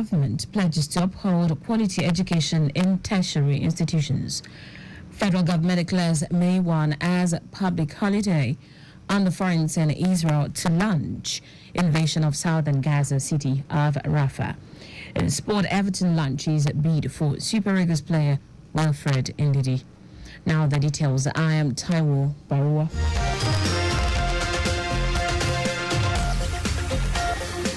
government pledges to uphold quality education in tertiary institutions. Federal government declares May 1 as public holiday on the foreign in Israel to launch invasion of southern Gaza city of Rafah. In sport, Everton launches bid for Super Eagles player Wilfred Ndidi. Now the details. I am Taiwo Baruwa.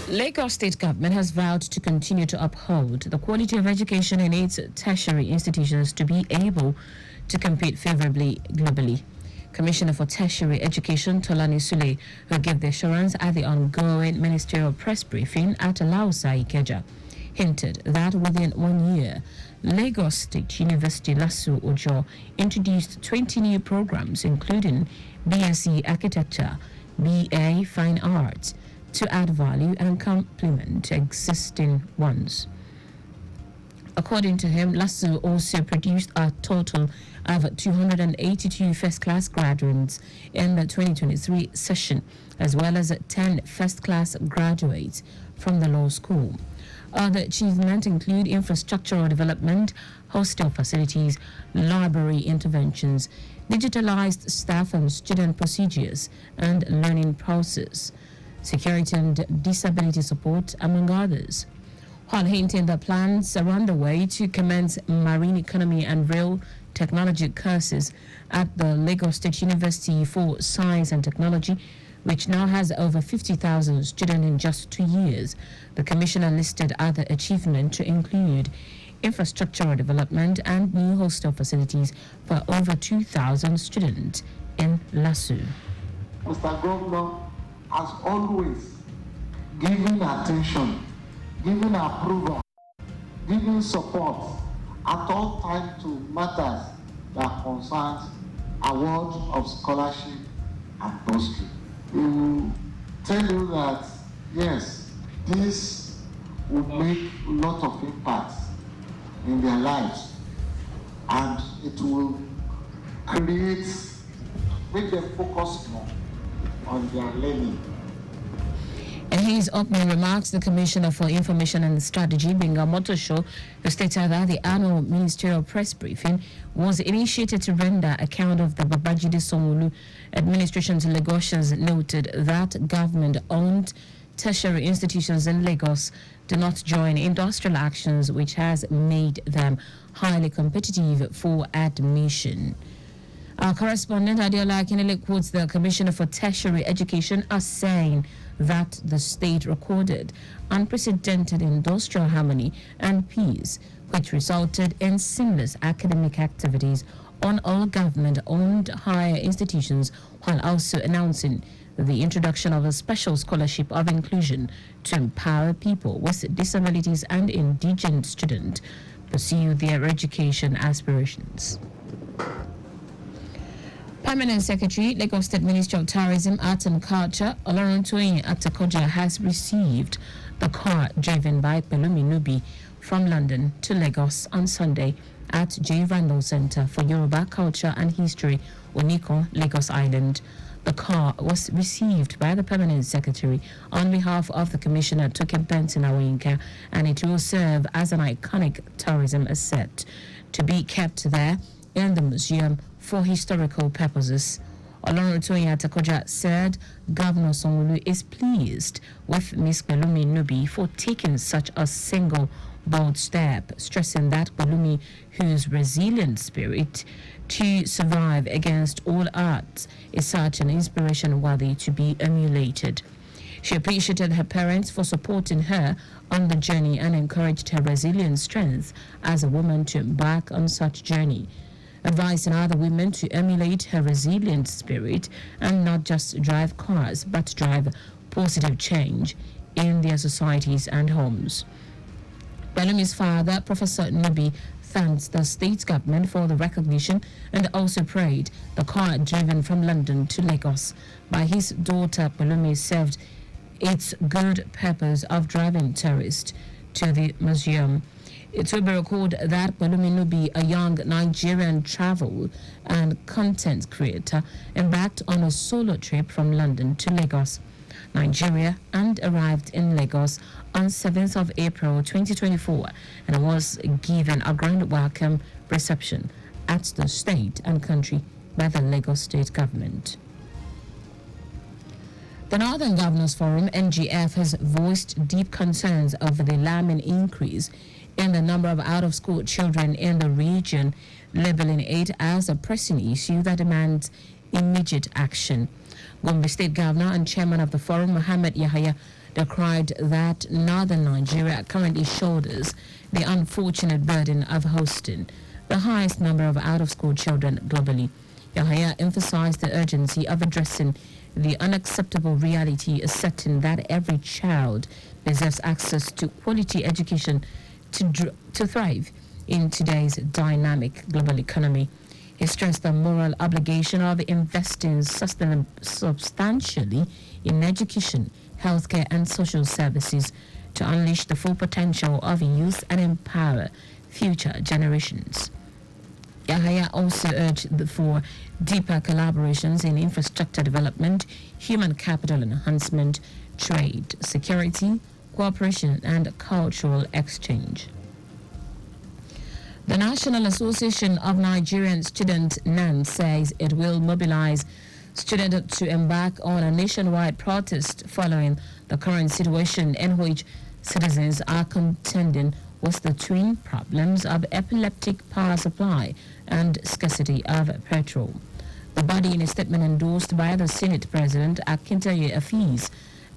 Lagos State Government has vowed to continue to uphold the quality of education in its tertiary institutions to be able to compete favorably globally. Commissioner for Tertiary Education Tolani Sule, who gave the assurance at the ongoing ministerial press briefing at Lausa Ikeja, hinted that within 1 year, Lagos State University LASU Ojo introduced 20 new programs, including BSc Architecture, BA Fine Arts, to add value and complement existing ones. According to him, LASU also produced a total of 282 first-class graduates in the 2023 session, as well as 10 first-class graduates from the law school. Other achievements include infrastructural development, hostel facilities, library interventions, digitalized staff and student procedures and learning process, security and disability support, among others. While hinting that plans are underway to commence marine economy and rail technology courses at the Lagos State University for Science and Technology, which now has over 50,000 students in just 2 years, the commissioner listed other achievements to include infrastructural development and new hostel facilities for over 2,000 students in LASU. Mr. Governor has always given attention, given approval, giving support at all times to matters that concerns award of scholarship and bursary. We will tell you that yes, this will make a lot of impact in their lives, and it will make them focus more on their learning. In his opening remarks, the Commissioner for Information and Strategy, Benga Motosho, stated that the annual ministerial press briefing was initiated to render account of the Babajide Sanwo-Olu administration to Lagosians, noted that government-owned tertiary institutions in Lagos do not join industrial actions, which has made them highly competitive for admission. Our correspondent Adiola Akinele quotes the Commissioner for Tertiary Education as saying that the state recorded unprecedented industrial harmony and peace, which resulted in seamless academic activities on all government-owned higher institutions, while also announcing the introduction of a special scholarship of inclusion to empower people with disabilities and indigent students pursue their education aspirations. Permanent Secretary, Lagos State Ministry of Tourism, Arts and Culture, Oloruntoyin Atakoja, has received the car driven by Pelumi Nubi from London to Lagos on Sunday at J. Randall Center for Yoruba Culture and History, Oniko, Lagos Island. The car was received by the Permanent Secretary on behalf of the Commissioner Toke Benson Awinka, and it will serve as an iconic tourism asset to be kept there in the museum for historical purposes. Oloruntoyin Atakoja said Governor Sanwo-Olu is pleased with Ms. Pelumi Nubi for taking such a single bold step, stressing that Pelumi, whose resilient spirit to survive against all odds, is such an inspiration worthy to be emulated. She appreciated her parents for supporting her on the journey and encouraged her resilient strength as a woman to embark on such journey, advising other women to emulate her resilient spirit and not just drive cars, but drive positive change in their societies and homes. Pelumi's father, Professor Nubi, thanks the state government for the recognition and also prayed the car driven from London to Lagos by his daughter Pelumi served its good purpose of driving tourists to the museum. It will be recorded that Pelumi Nubi, a young Nigerian travel and content creator, embarked on a solo trip from London to Lagos. Nigeria, and arrived in Lagos on 7th of April 2024 and was given a grand welcome reception at the state and country by the Lagos state government. The Northern Governors Forum, NGF, has voiced deep concerns over the alarming increase in the number of out-of-school children in the region, labeling it as a pressing issue that demands immediate action. Gombe State Governor and Chairman of the Forum, Mohammed Yahaya, decried that Northern Nigeria currently shoulders the unfortunate burden of hosting the highest number of out-of-school children globally. Yahaya emphasized the urgency of addressing the unacceptable reality, asserting that every child deserves access to quality education to thrive in today's dynamic global economy. He stressed the moral obligation of investing substantially in education, healthcare, and social services to unleash the full potential of youth and empower future generations. Yahaya also urged for deeper collaborations in infrastructure development, human capital enhancement, trade, security, cooperation, and cultural exchange. The National Association of Nigerian Students, NAN, says it will mobilize students to embark on a nationwide protest following the current situation in which citizens are contending with the twin problems of epileptic power supply and scarcity of petrol. The body, in a statement endorsed by the Senate President Akintaye Afeez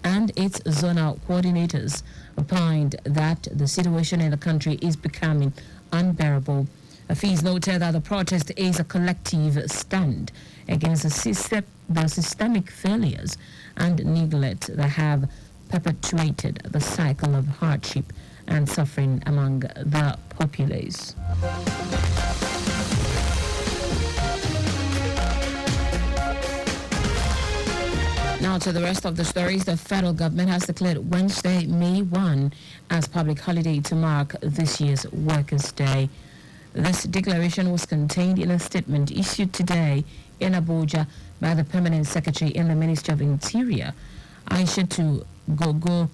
and its zonal coordinators, opined that the situation in the country is becoming unbearable. Afeez noted that the protest is a collective stand against the systemic failures and neglect that have perpetuated the cycle of hardship and suffering among the populace. Now to the rest of the stories. The federal government has declared Wednesday, May 1 as public holiday to mark this year's Workers' Day. This declaration was contained in a statement issued today in Abuja by the Permanent Secretary in the Ministry of Interior, Aishatu Gogo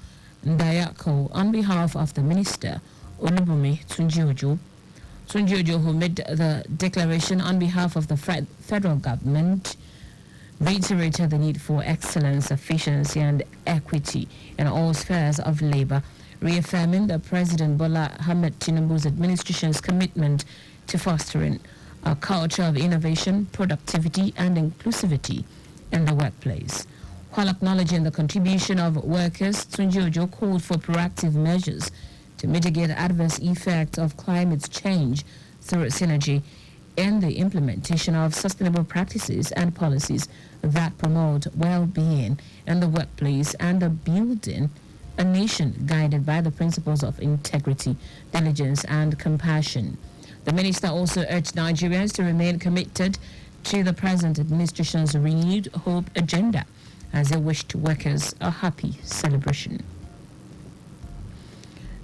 Ndayako, on behalf of the Minister, Olubumi Tunjiojo. Tunjiojo, who made the declaration on behalf of the federal government, reiterated the need for excellence, efficiency, and equity in all spheres of labor, reaffirming the President Bola Ahmed Tinubu's administration's commitment to fostering a culture of innovation, productivity, and inclusivity in the workplace. While acknowledging the contribution of workers, Tunjiojo called for proactive measures to mitigate adverse effects of climate change through synergy in the implementation of sustainable practices and policies that promote well-being in the workplace and the building a nation guided by the principles of integrity, diligence, and compassion. The minister also urged Nigerians to remain committed to the present administration's renewed hope agenda as they wished workers a happy celebration.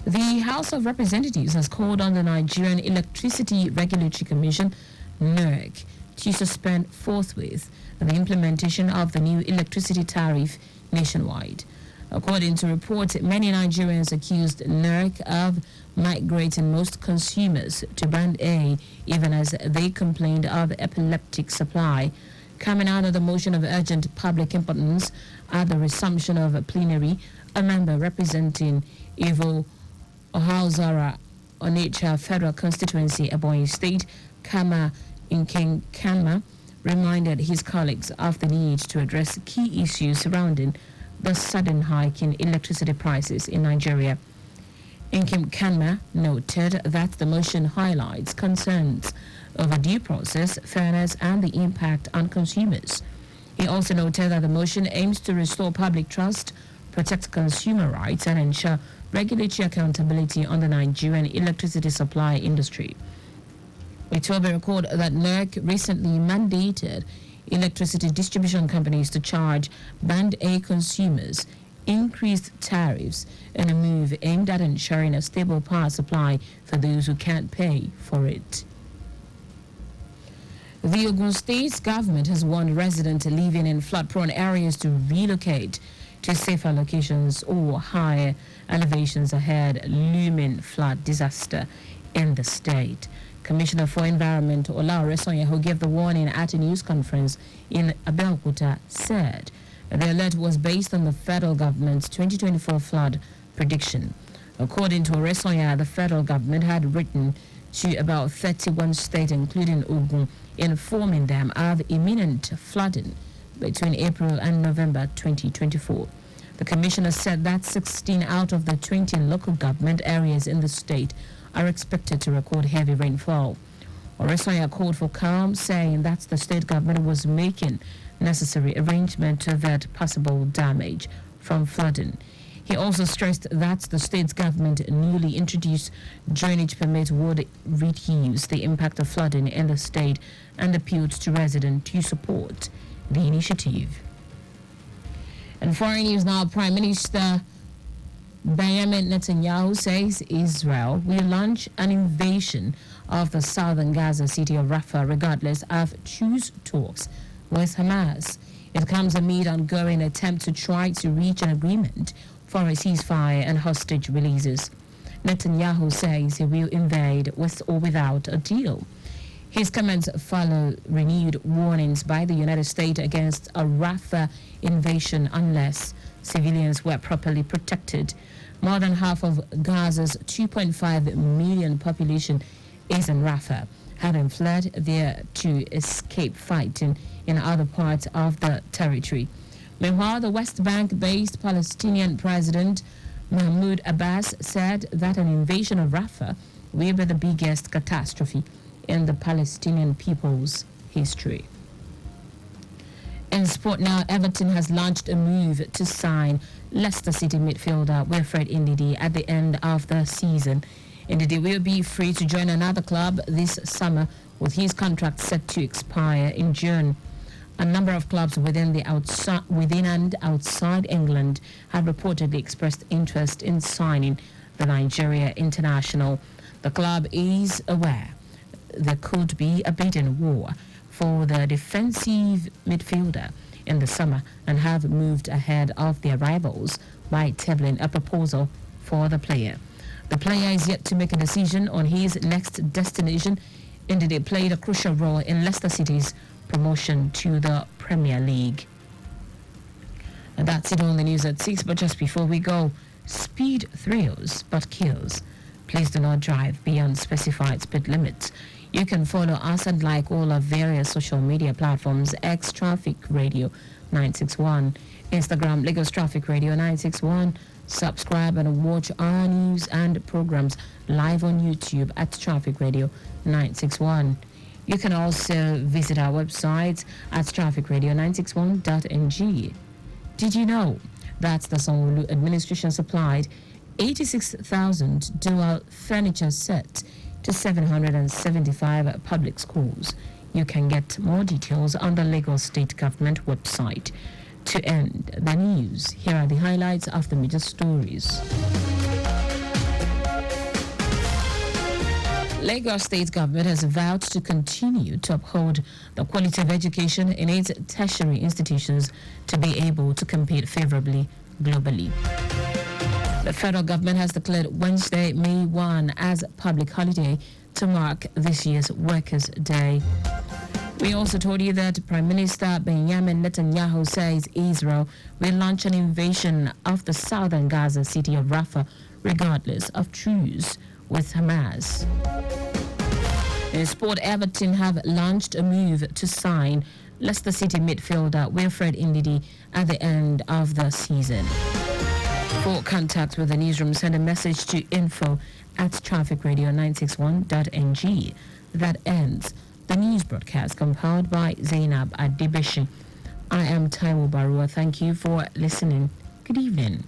The House of Representatives has called on the Nigerian Electricity Regulatory Commission, NERC, to suspend forthwith the implementation of the new electricity tariff nationwide. According to reports, many Nigerians accused NERC of migrating most consumers to Band A, even as they complained of epileptic supply. Coming out of the motion of urgent public importance at the resumption of a plenary, a member representing Ivo Ohauzara Onitsha Federal Constituency, Ebonyi State, Kama Inking Kama, reminded his colleagues of the need to address key issues surrounding the sudden hike in electricity prices in Nigeria. Inkim Kanma noted that the motion highlights concerns over due process, fairness, and the impact on consumers. He also noted that the motion aims to restore public trust, protect consumer rights, and ensure regulatory accountability on the Nigerian electricity supply industry. It will be recorded that NERC recently mandated electricity distribution companies to charge Band A consumers increased tariffs in a move aimed at ensuring a stable power supply for those who can't pay for it. The Ogun State government has warned residents living in flood-prone areas to relocate to safer locations or higher elevations ahead looming flood disaster in the state. Commissioner for Environment Olaore Sonya, who gave the warning at a news conference in Abeokuta, said the alert was based on the federal government's 2024 flood prediction. According to Oresonya, the federal government had written to about 31 states, including Ogun, informing them of imminent flooding between April and November 2024. The commissioner said that 16 out of the 20 local government areas in the state are expected to record heavy rainfall. Oresonya called for calm, saying that the state government was making necessary arrangements to avert possible damage from flooding. He also stressed that the state's government newly introduced drainage permit would reduce the impact of flooding in the state and appealed to residents to support the initiative. And foreign news now, Prime Minister Benjamin Netanyahu says Israel will launch an invasion of the southern Gaza city of Rafah regardless of truce talks with Hamas. It comes amid ongoing attempts to try to reach an agreement for a ceasefire and hostage releases. Netanyahu says he will invade with or without a deal. His comments follow renewed warnings by the United States against a Rafah invasion unless civilians were properly protected. More than half of Gaza's 2.5 million population is in Rafah, having fled there to escape fighting in other parts of the territory. Meanwhile, the West Bank-based Palestinian President Mahmoud Abbas said that an invasion of Rafah will be the biggest catastrophe in the Palestinian people's history. In sport now, Everton has launched a move to sign Leicester City midfielder Wilfred Ndidi at the end of the season. Ndidi will be free to join another club this summer, with his contract set to expire in June. A number of clubs within and outside England have reportedly expressed interest in signing the Nigeria international. The club is aware there could be a bidding war for the defensive midfielder in the summer and have moved ahead of their rivals by tabling a proposal for the player. The player is yet to make a decision on his next destination. Indeed, it played a crucial role in Leicester City's promotion to the Premier League. And that's it on the news at 6. But just before we go, speed thrills but kills. Please do not drive beyond specified speed limits. You can follow us and like all our various social media platforms: X Traffic Radio 961, Instagram Lagos Traffic Radio 961. Subscribe and watch our news and programs live on YouTube at Traffic Radio 961. You can also visit our website at trafficradio961.ng. Did you know that the Sanwo-Olu administration supplied 86,000 dual furniture sets to 775 public schools? You can get more details on the Lagos State Government website. To end the news, here are the highlights of the major stories. Lagos State Government has vowed to continue to uphold the quality of education in its tertiary institutions to be able to compete favorably globally. The federal government has declared Wednesday, May 1 as public holiday to mark this year's Workers' Day. We also told you that Prime Minister Benjamin Netanyahu says Israel will launch an invasion of the southern Gaza city of Rafah regardless of truce with Hamas. In sport, Everton have launched a move to sign Leicester City midfielder Wilfred Ndidi at the end of the season. For contact with the newsroom, send a message to info@trafficradio961.ng. That ends the news broadcast compiled by Zainab Adibishi. I am Taiwo Baruwa. Thank you for listening. Good evening.